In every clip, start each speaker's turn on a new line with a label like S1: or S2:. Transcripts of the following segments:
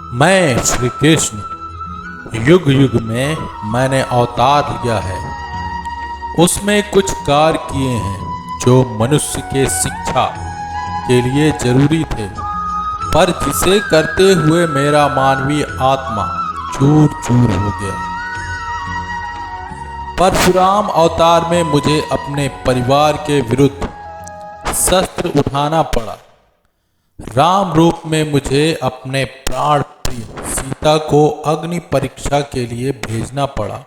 S1: मैं श्री कृष्ण युग युग में मैंने अवतार लिया है। उसमें कुछ कार्य किए हैं जो मनुष्य के शिक्षा के लिए जरूरी थे, पर जिसे करते हुए मेरा मानवीय आत्मा चूर चूर हो गया। परशुराम अवतार में मुझे अपने परिवार के विरुद्ध शस्त्र उठाना पड़ा। राम रूप में मुझे अपने प्राण प्रिय सीता को अग्नि परीक्षा के लिए भेजना पड़ा,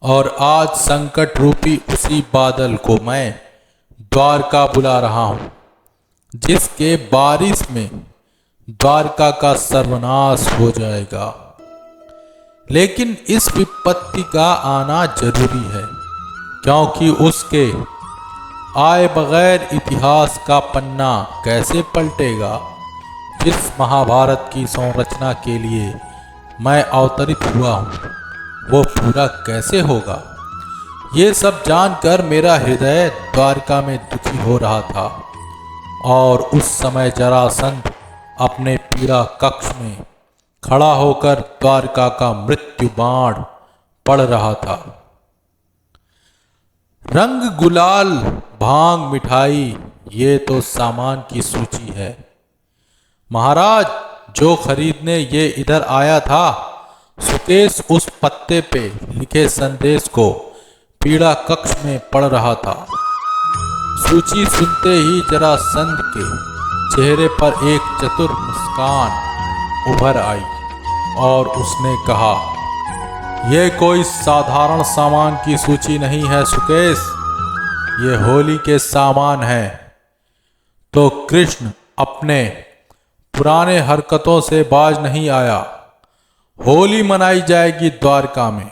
S1: और आज संकट रूपी उसी बादल को मैं द्वारका बुला रहा हूँ, जिसके बारिश में द्वारका का सर्वनाश हो जाएगा। लेकिन इस विपत्ति का आना जरूरी है, क्योंकि उसके आए बगैर इतिहास का पन्ना कैसे पलटेगा। जिस महाभारत की संरचना के लिए मैं अवतरित हुआ हूँ, वो पूरा कैसे होगा। ये सब जानकर मेरा हृदय द्वारका में दुखी हो रहा था, और उस समय जरासंध अपने पीड़ा कक्ष में खड़ा होकर द्वारका का मृत्यु बाण पढ़ रहा था। रंग गुलाल भांग मिठाई, ये तो सामान की सूची है। महाराज, जो खरीदने ये इधर आया था, सुकेश उस पत्ते पे लिखे संदेश को पीड़ा कक्ष में पढ़ रहा था। सूची सुनते ही जरासंध के चेहरे पर एक चतुर मुस्कान उभर आई, और उसने कहा, यह कोई साधारण सामान की सूची नहीं है सुकेश, ये होली के सामान है। तो कृष्ण अपने पुराने हरकतों से बाज नहीं आया। होली मनाई जाएगी द्वारका में।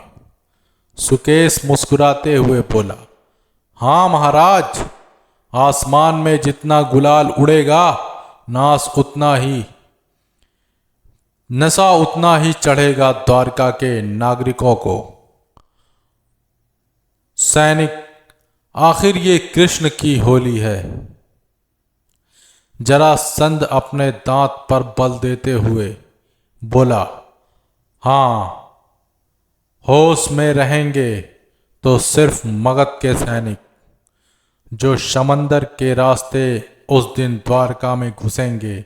S1: सुकेश मुस्कुराते हुए बोला, हाँ महाराज, आसमान में जितना गुलाल उड़ेगा, नशा उतना ही चढ़ेगा द्वारका के नागरिकों को। सैनिक, आखिर ये कृष्ण की होली है। जरासंध अपने दांत पर बल देते हुए बोला, हाँ, होश में रहेंगे तो सिर्फ मगध के सैनिक, जो समंदर के रास्ते उस दिन द्वारका में घुसेंगे,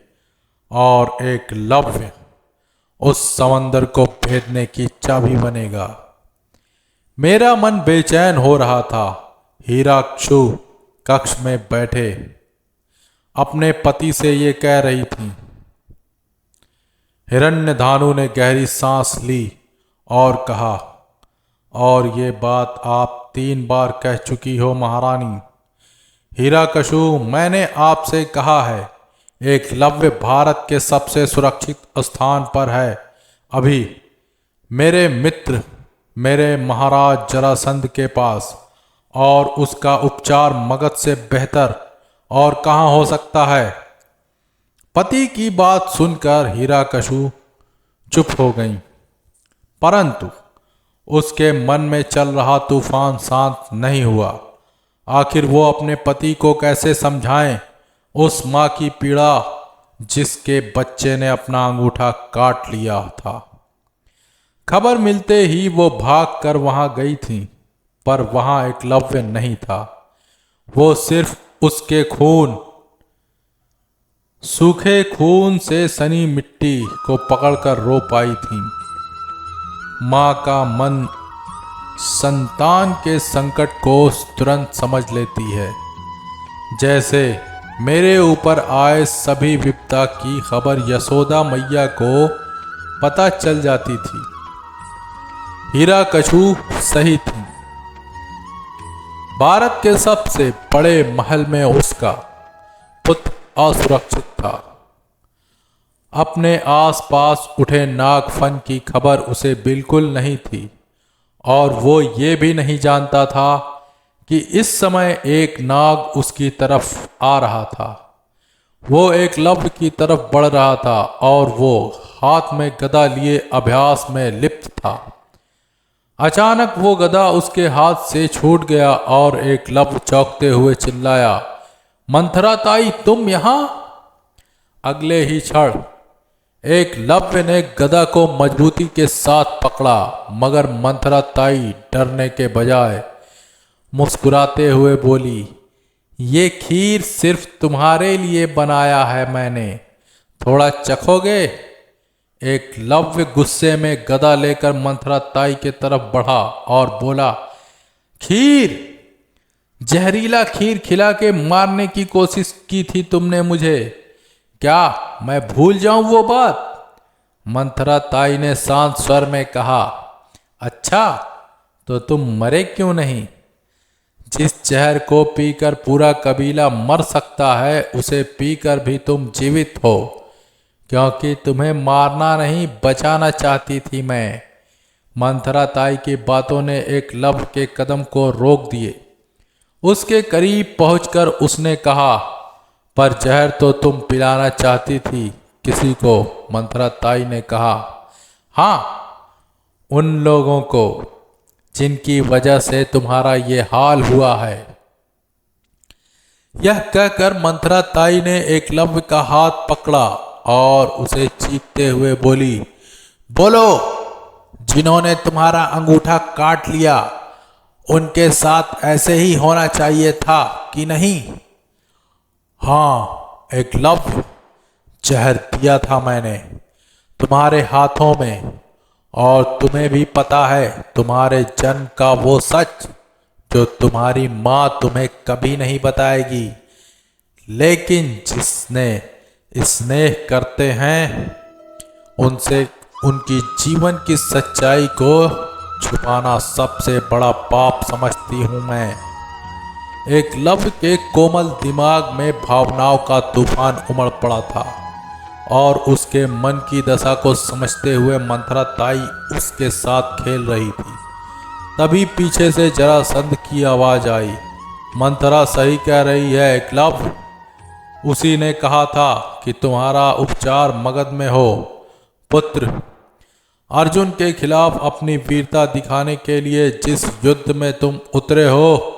S1: और एकलव्य उस समंदर को भेदने की चाबी बनेगा। मेरा मन बेचैन हो रहा था। हीराक्षु कक्ष में बैठे अपने पति से ये कह रही थी। हिरण्यधानु ने गहरी सांस ली और कहा, और ये बात आप 3 बार कह चुकी हो महारानी। हीराकशु, मैंने आपसे कहा है, एकलव्य भारत के सबसे सुरक्षित स्थान पर है। अभी मेरे मित्र, मेरे महाराज जरासंध के पास, और उसका उपचार मगध से बेहतर और कहाँ हो सकता है। पति की बात सुनकर हीराकशु चुप हो गई, परंतु उसके मन में चल रहा तूफान शांत नहीं हुआ। आखिर वो अपने पति को कैसे समझाएं उस माँ की पीड़ा जिसके बच्चे ने अपना अंगूठा काट लिया था। खबर मिलते ही वो भाग कर वहां गई थी, पर वहां एकलव्य नहीं था। वो सिर्फ उसके सूखे खून से सनी मिट्टी को पकड़कर रो पाई थी। माँ का मन संतान के संकट को तुरंत समझ लेती है। जैसे मेरे ऊपर आए सभी विपदा की खबर यशोदा मैया को पता चल जाती थी। हीराकशु सही थी। भारत के सबसे बड़े महल में उसका पुत्र असुरक्षित था। अपने आसपास उठे नागफन की खबर उसे बिल्कुल नहीं थी, और वो ये भी नहीं जानता था कि इस समय एक नाग उसकी तरफ आ रहा था। वो एकलव्य की तरफ बढ़ रहा था, और वो हाथ में गदा लिए अभ्यास में लिप्त था। अचानक वो गदा उसके हाथ से छूट गया, और एकलव्य चौंकते हुए चिल्लाया, मंथरा ताई, तुम यहाँ। अगले ही क्षण एकलव्य ने गदा को मजबूती के साथ पकड़ा, मगर मंथरा ताई डरने के बजाय मुस्कुराते हुए बोली, ये खीर सिर्फ तुम्हारे लिए बनाया है मैंने, थोड़ा चखोगे? एकलव्य गुस्से में गदा लेकर मंथरा ताई के तरफ बढ़ा और बोला, खीर? जहरीला खीर खिला के मारने की कोशिश की थी तुमने मुझे, क्या मैं भूल जाऊं वो बात? मंथरा ताई ने शांत स्वर में कहा, अच्छा तो तुम मरे क्यों नहीं? जिस जहर को पीकर पूरा कबीला मर सकता है, उसे पीकर भी तुम जीवित हो, क्योंकि तुम्हें मारना नहीं बचाना चाहती थी मैं। मंथरा ताई की बातों ने एकलव्य के कदम को रोक दिए। उसके करीब पहुंचकर उसने कहा, पर जहर तो तुम पिलाना चाहती थी किसी को? मंथरा ताई ने कहा, हाँ, उन लोगों को जिनकी वजह से तुम्हारा ये हाल हुआ है। यह कहकर मंथरा ताई ने एकलव्य का हाथ पकड़ा और उसे चीखते हुए बोली, बोलो, जिन्होंने तुम्हारा अंगूठा काट लिया उनके साथ ऐसे ही होना चाहिए था कि नहीं? हाँ एकलव्य, जहर दिया था मैंने तुम्हारे हाथों में, और तुम्हें भी पता है तुम्हारे जन्म का वो सच जो तुम्हारी माँ तुम्हें कभी नहीं बताएगी, लेकिन जिसने स्नेह करते हैं उनसे उनकी जीवन की सच्चाई को छुपाना सबसे बड़ा पाप समझती हूँ मैं। एकलव्य के कोमल दिमाग में भावनाओं का तूफान उमड़ पड़ा था और उसके मन की दशा को समझते हुए मंथरा ताई उसके साथ खेल रही थी। तभी पीछे से जरासंध की आवाज आई, मंथरा सही कह रही है एकलव्य, उसी ने कहा था कि तुम्हारा उपचार मगध में हो। पुत्र, अर्जुन के खिलाफ अपनी वीरता दिखाने के लिए जिस युद्ध में तुम उतरे हो,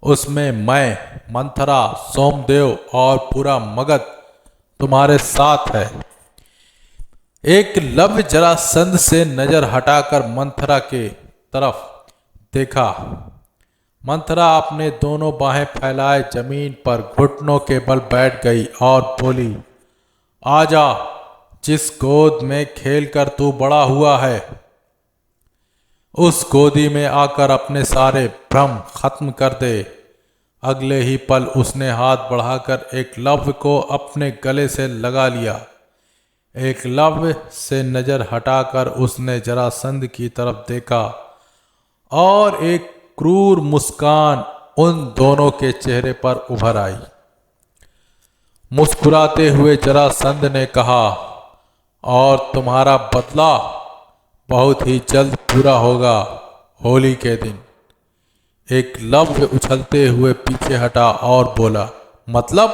S1: उसमें मैं, मंथरा, सोमदेव और पूरा मगध तुम्हारे साथ है। एकलव्य जरासंध से नजर हटाकर मंथरा के तरफ देखा। मंथरा अपने दोनों बाहें फैलाए जमीन पर घुटनों के बल बैठ गई और बोली, आजा, जिस गोद में खेलकर तू बड़ा हुआ है, उस गोदी में आकर अपने सारे भ्रम खत्म कर दे। अगले ही पल उसने हाथ बढ़ाकर एकलव्य को अपने गले से लगा लिया। एकलव्य से नजर हटाकर उसने जरासंध की तरफ देखा और एक क्रूर मुस्कान उन दोनों के चेहरे पर उभर आई। मुस्कुराते हुए जरासंध ने कहा, और तुम्हारा बदला बहुत ही जल्द पूरा होगा होली के दिन। एकलव्य उछलते हुए पीछे हटा और बोला, मतलब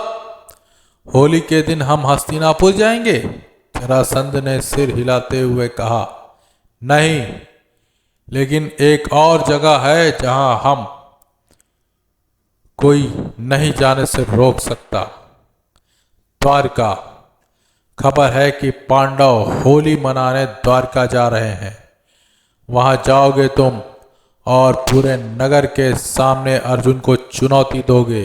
S1: होली के दिन हम हस्तिनापुर जाएंगे? जरासंध ने सिर हिलाते हुए कहा, नहीं, लेकिन एक और जगह है जहां हम कोई नहीं जाने से रोक सकता, द्वारका। खबर है कि पांडव होली मनाने द्वारका जा रहे हैं। वहां जाओगे तुम और पूरे नगर के सामने अर्जुन को चुनौती दोगे।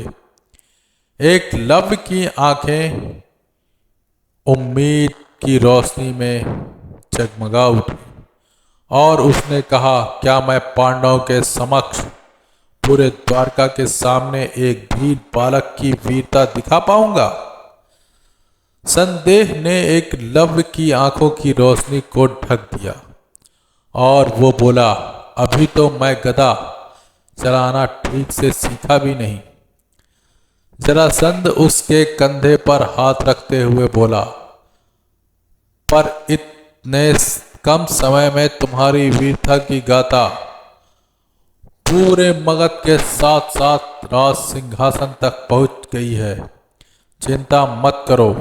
S1: एकलव्य की आंखें उम्मीद की रोशनी में जगमगा उठी और उसने कहा, क्या मैं पांडवों के समक्ष पूरे द्वारका के सामने एक धीर बालक की वीरता दिखा पाऊंगा? संदेह ने एकलव्य की आंखों की रोशनी को ढक दिया और वो बोला, अभी तो मैं गदा चलाना ठीक से सीखा भी नहीं। जरासंध उसके कंधे पर हाथ रखते हुए बोला, पर इतने कम समय में तुम्हारी वीरता की गाथा पूरे मगध के साथ साथ राज सिंहासन तक पहुंच गई है। चिंता मत करो,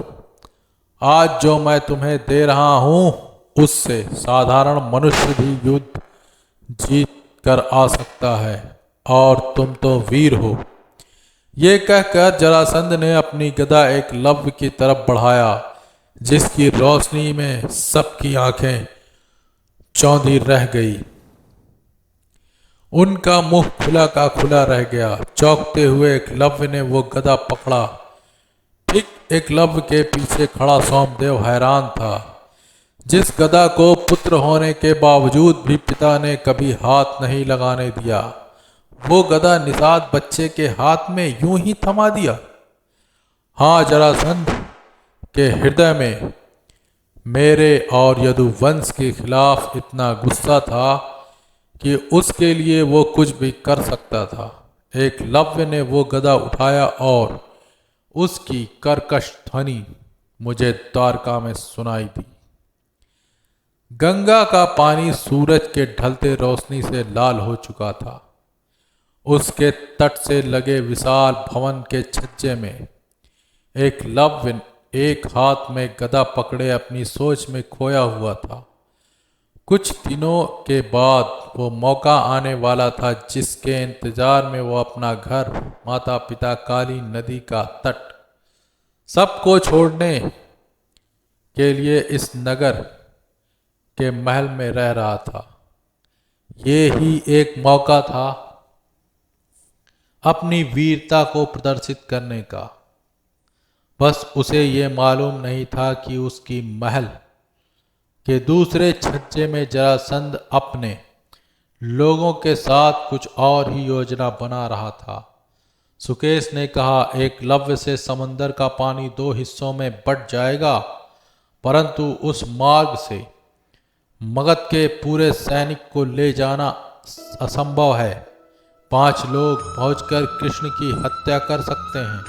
S1: आज जो मैं तुम्हें दे रहा हूं उससे साधारण मनुष्य भी युद्ध जीत कर आ सकता है, और तुम तो वीर हो। ये कहकर जरासंध ने अपनी गदा एकलव्य की तरफ बढ़ाया, जिसकी रोशनी में सबकी आंखें चौंधी रह गई। उनका मुंह खुला का खुला रह गया। चौंकते हुए एकलव्य ने वो गदा पकड़ा। ठीक एकलव्य के पीछे खड़ा सोमदेव हैरान था। जिस गदा को पुत्र होने के बावजूद भी पिता ने कभी हाथ नहीं लगाने दिया, वो गदा निषाद बच्चे के हाथ में यूं ही थमा दिया। हाँ, जरासंध के हृदय में मेरे और यदुवंश के खिलाफ इतना गुस्सा था कि उसके लिए वो कुछ भी कर सकता था। एकलव्य ने वो गदा उठाया और उसकी कर्कश ध्वनि मुझे द्वारका में सुनाई दी। गंगा का पानी सूरज के ढलते रोशनी से लाल हो चुका था। उसके तट से लगे विशाल भवन के छज्जे में एकलव्य एक हाथ में गदा पकड़े अपनी सोच में खोया हुआ था। कुछ दिनों के बाद वो मौका आने वाला था जिसके इंतजार में वो अपना घर, माता पिता, काली नदी का तट सबको छोड़ने के लिए इस नगर के महल में रह रहा था। ये ही एक मौका था अपनी वीरता को प्रदर्शित करने का। बस उसे ये मालूम नहीं था कि उसकी महल के दूसरे छज्जे में जरासंध अपने लोगों के साथ कुछ और ही योजना बना रहा था। सुकेश ने कहा, एकलव्य से समंदर का पानी 2 हिस्सों में बंट जाएगा, परंतु उस मार्ग से मगध के पूरे सैनिक को ले जाना असंभव है। 5 लोग पहुंचकर कृष्ण की हत्या कर सकते हैं।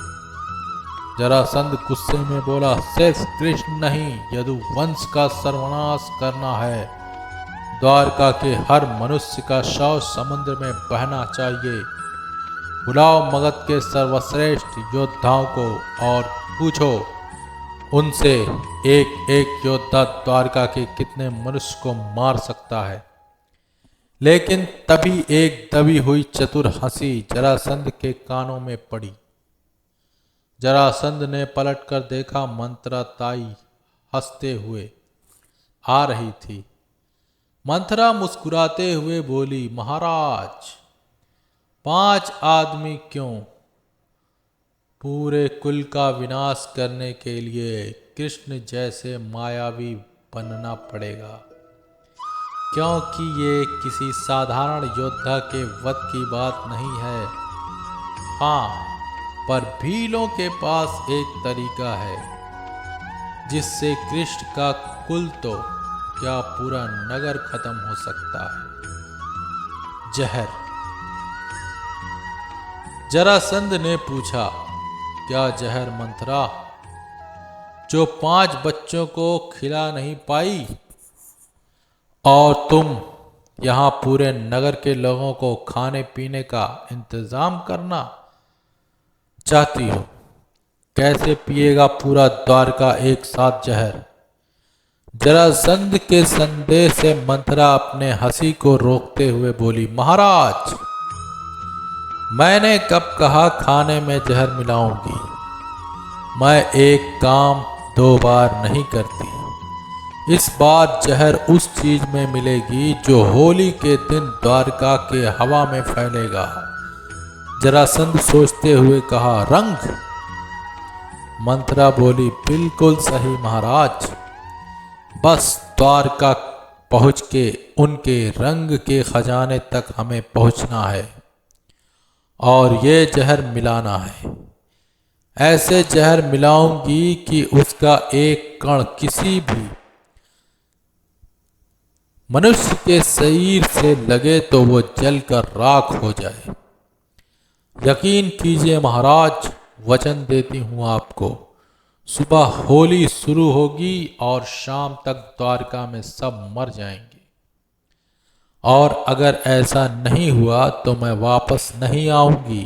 S1: जरासंध गुस्से में बोला, सिर्फ कृष्ण नहीं, यदुवंश का सर्वनाश करना है। द्वारका के हर मनुष्य का शव समुद्र में बहना चाहिए। बुलाओ मगध के सर्वश्रेष्ठ योद्धाओं को और पूछो उनसे एक एक योद्धा द्वारका के कितने मनुष्य को मार सकता है। लेकिन तभी एक दबी हुई चतुर हंसी जरासंध के कानों में पड़ी। जरासंध ने पलटकर देखा, मंथरा ताई हंसते हुए आ रही थी। मंथरा मुस्कुराते हुए बोली, महाराज, 5 आदमी क्यों? पूरे कुल का विनाश करने के लिए कृष्ण जैसे मायावी बनना पड़ेगा, क्योंकि ये किसी साधारण योद्धा के वध की बात नहीं है। हाँ, पर भीलों के पास एक तरीका है जिससे कृष्ण का कुल तो क्या पूरा नगर खत्म हो सकता है। जहर। जरासंध ने पूछा, क्या जहर मंथरा, जो 5 बच्चों को खिला नहीं पाई और तुम यहां पूरे नगर के लोगों को खाने पीने का इंतजाम करना चाहती हो? कैसे पिएगा पूरा द्वारका एक साथ जहर? जरासंध के संदेह से मंथरा अपने हंसी को रोकते हुए बोली, महाराज, मैंने कब कहा खाने में जहर मिलाऊंगी? मैं एक काम 2 बार नहीं करती। इस बार जहर उस चीज में मिलेगी जो होली के दिन द्वारका के हवा में फैलेगा। जरासंध सोचते हुए कहा, रंग? मंथरा बोली, बिल्कुल सही महाराज, बस द्वारका पहुँच के उनके रंग के खजाने तक हमें पहुँचना है और ये जहर मिलाना है। ऐसे जहर मिलाऊंगी कि उसका एक कण किसी भी मनुष्य के शरीर से लगे तो वो जलकर राख हो जाए। यकीन कीजिए महाराज, वचन देती हूँ आपको, सुबह होली शुरू होगी और शाम तक द्वारका में सब मर जाएंगे। और अगर ऐसा नहीं हुआ तो मैं वापस नहीं आऊंगी।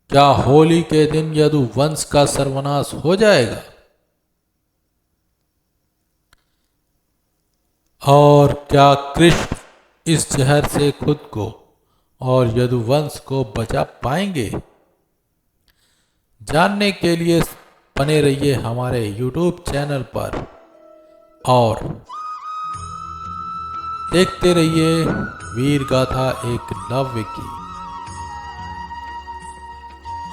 S1: क्या होली के दिन यदुवंश का सर्वनाश हो जाएगा? और क्या कृष्ण इस जहर से खुद को और यदुवंश को बचा पाएंगे? जानने के लिए बने रहिए हमारे YouTube चैनल पर और देखते रहिए वीर गाथा एक लव्य की।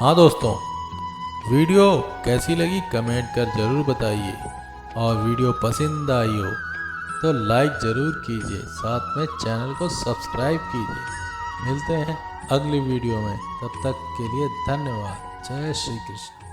S1: हाँ दोस्तों, वीडियो कैसी लगी कमेंट कर ज़रूर बताइए और वीडियो पसंद आई हो तो लाइक ज़रूर कीजिए, साथ में चैनल को सब्सक्राइब कीजिए। मिलते हैं अगली वीडियो में, तब तक के लिए धन्यवाद। जय श्री कृष्ण।